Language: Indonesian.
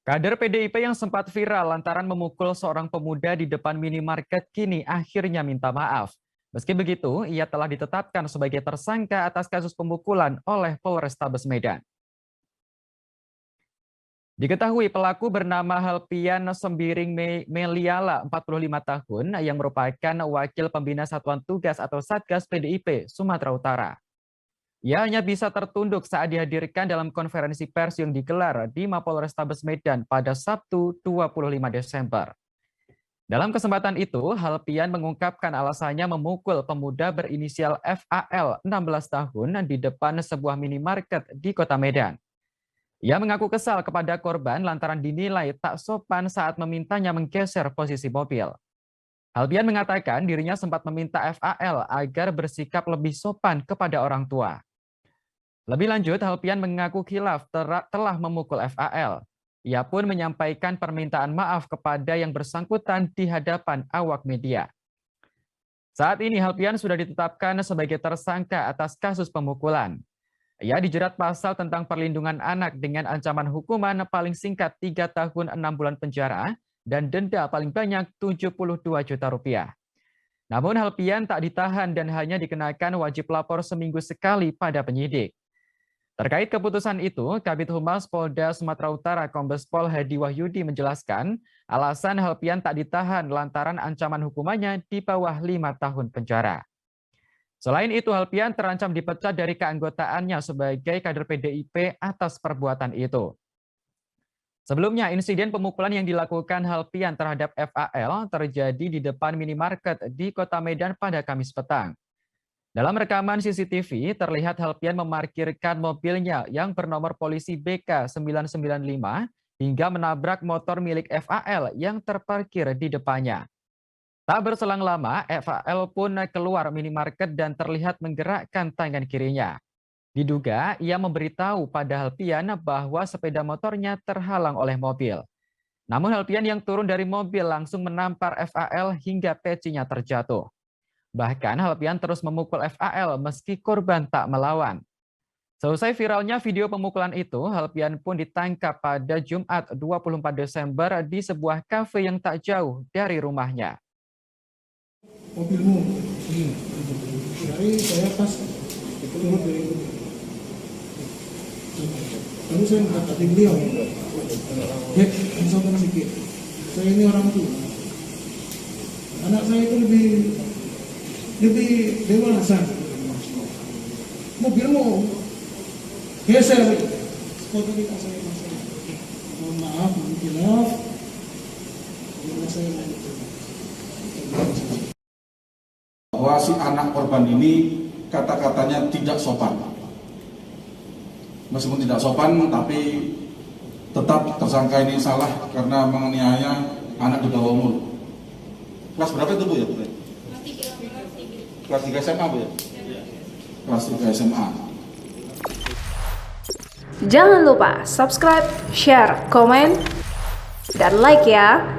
Kader PDIP yang sempat viral lantaran memukul seorang pemuda di depan minimarket kini akhirnya minta maaf. Meski begitu, ia telah ditetapkan sebagai tersangka atas kasus pemukulan oleh Polrestabes Medan. Diketahui pelaku bernama Helpian Sembiring Meliala, 45 tahun, yang merupakan wakil pembina Satuan Tugas atau Satgas PDIP Sumatera Utara. Ia hanya bisa tertunduk saat dihadirkan dalam konferensi pers yang digelar di Mapolrestabes Medan pada Sabtu 25 Desember. Dalam kesempatan itu, Helpian mengungkapkan alasannya memukul pemuda berinisial FAL 16 tahun di depan sebuah minimarket di Kota Medan. Ia mengaku kesal kepada korban lantaran dinilai tak sopan saat memintanya menggeser posisi mobil. Helpian mengatakan dirinya sempat meminta FAL agar bersikap lebih sopan kepada orang tua. Lebih lanjut, Helpian mengaku khilaf telah memukul FAL. Ia pun menyampaikan permintaan maaf kepada yang bersangkutan di hadapan awak media. Saat ini Helpian sudah ditetapkan sebagai tersangka atas kasus pemukulan. Ia dijerat pasal tentang perlindungan anak dengan ancaman hukuman paling singkat 3 tahun 6 bulan penjara dan denda paling banyak 72 juta rupiah. Namun Helpian tak ditahan dan hanya dikenakan wajib lapor seminggu sekali pada penyidik. Terkait keputusan itu, Kabid Humas Polda Sumatera Utara Kombes Pol Hadi Wahyudi menjelaskan alasan Helpian tak ditahan lantaran ancaman hukumannya di bawah 5 tahun penjara. Selain itu, Helpian terancam dipecat dari keanggotaannya sebagai kader PDIP atas perbuatan itu. Sebelumnya, insiden pemukulan yang dilakukan Helpian terhadap FAL terjadi di depan minimarket di Kota Medan pada Kamis petang. Dalam rekaman CCTV, terlihat Helpian memarkirkan mobilnya yang bernomor polisi BK 995 hingga menabrak motor milik FAL yang terparkir di depannya. Tak berselang lama, FAL pun keluar minimarket dan terlihat menggerakkan tangan kirinya. Diduga ia memberitahu pada Helpian bahwa sepeda motornya terhalang oleh mobil. Namun Helpian yang turun dari mobil langsung menampar FAL hingga pecinya terjatuh. Bahkan Helpian terus memukul FAL meski korban tak melawan. Selesai viralnya video pemukulan itu, Helpian pun ditangkap pada Jumat 24 Desember di sebuah kafe yang tak jauh dari rumahnya. Mobilmu, dari saya pas turun dari lalu saya mengatakan beliau, Dek, sabar sedikit, saya ini orang tua, anak saya itu lebih dewasa, mobilmu geser, foto kita saya masalah, mohon maaf, saya bahwa si anak korban ini kata-katanya tidak sopan. Meskipun tidak sopan, tapi tetap tersangka ini salah karena menganiaya anak di bawah umur. Kelas berapa itu Bu ya? Kelas 3 SMA Bu ya? Kelas 3 SMA. Jangan lupa subscribe, share, komen, dan like ya.